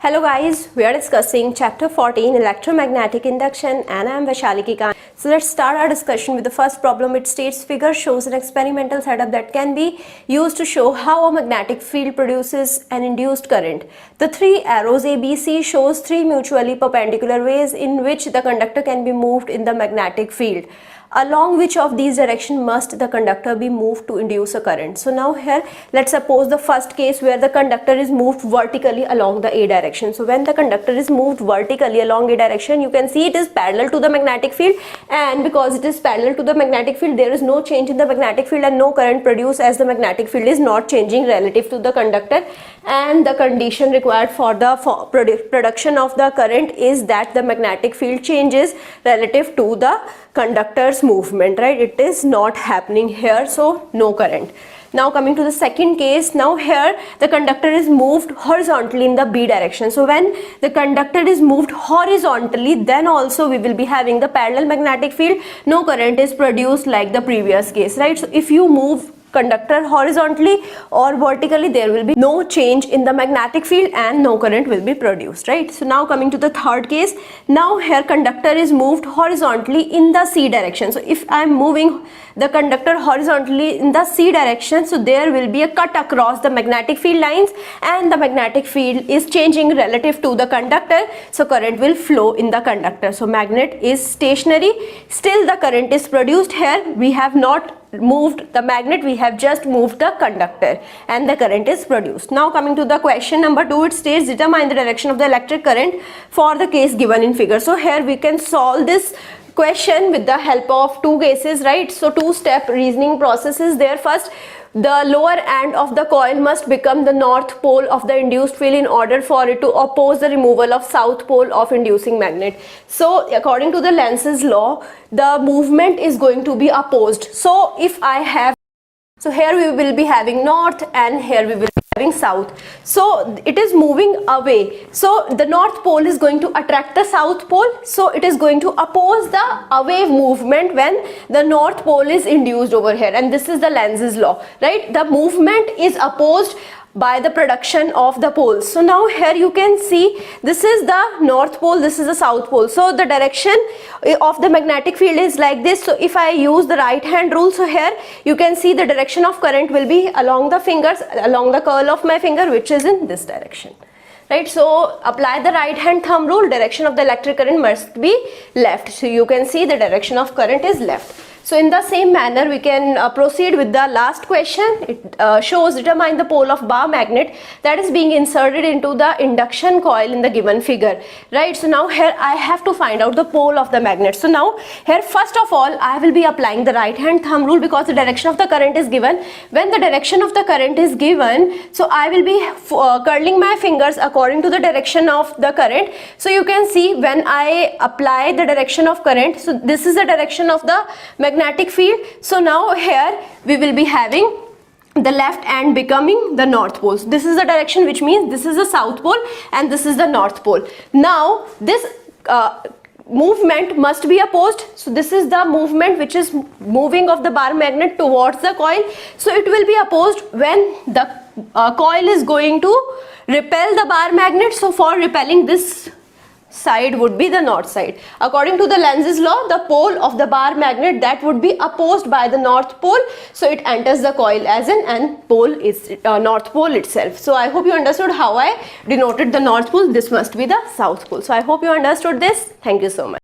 Hello guys, we are discussing chapter 14 electromagnetic induction and I am Vaishali Kikani. So let's start our discussion with the first problem. It states figure shows an experimental setup that can be used to show how a magnetic field produces an induced current. The three arrows ABC shows three mutually perpendicular ways in which the conductor can be moved in the magnetic field. Along which of these directions must the conductor be moved to induce a current? So now here let's suppose the first case where the conductor is moved vertically along the A direction. So when the conductor is moved vertically along A direction, you can see it is parallel to the magnetic field, and because it is parallel to the magnetic field, there is no change in the magnetic field and no current produced, as the magnetic field is not changing relative to the conductor, and the condition required for the production of the current is that the magnetic field changes relative to the conductor's movement, right? It is not happening here, so no current. Now coming to the second case, now here the conductor is moved horizontally in the B direction. So when the conductor is moved horizontally, then also we will be having the parallel magnetic field. No current is produced like the previous case, right? So if you move conductor horizontally or vertically, there will be no change in the magnetic field and no current will be produced, right? So now coming to the third case, now here conductor is moved horizontally in the C direction. So if I am moving the conductor horizontally in the C direction, so there will be a cut across the magnetic field lines and the magnetic field is changing relative to the conductor, so current will flow in the conductor. So magnet is stationary, still the current is produced. Here we have not moved the magnet, we have just moved the conductor and the current is produced. Now coming to the question number 2, it states determine the direction of the electric current for the case given in figure. So here we can solve this question with the help of two cases, right? So two-step reasoning process is there. First, the lower end of the coil must become the north pole of the induced field in order for it to oppose the removal of south pole of inducing magnet. So according to the Lenz's law, the movement is going to be opposed. So if I have, so here we will be having north and here we will be having south. So it is moving away. So the north pole is going to attract the south pole. So it is going to oppose the away movement when the north pole is induced over here. And this is the Lenz's law, right? The movement is opposed by the production of the poles. So now here you can see this is the north pole, this is the south pole. So the direction of the magnetic field is like this. So if I use the right hand rule, so here you can see the direction of current will be along the fingers, along the curl of my finger, which is in this direction, right? So apply the right hand thumb rule, direction of the electric current must be left. So you can see the direction of current is left. So in the same manner we can proceed with the last question. It shows determine the pole of bar magnet that is being inserted into the induction coil in the given figure, right? So now here I have to find out the pole of the magnet. So now here first of all I will be applying the right hand thumb rule because the direction of the current is given. When the direction of the current is given, so I will be curling my fingers according to the direction of the current. So you can see when I apply the direction of current, so this is the direction of the magnetic field. So now here we will be having the left end becoming the north pole. So this is the direction, which means this is the south pole and this is the north pole. Now this movement must be opposed. So this is the movement which is moving of the bar magnet towards the coil. So it will be opposed when the coil is going to repel the bar magnet. So for repelling, this side would be the north side. According to the Lenz's law, the pole of the bar magnet that would be opposed by the north pole, so it enters the coil as an and pole is north pole itself. So I hope you understood how I denoted the north pole. This must be the south pole. So I hope you understood this. Thank you so much.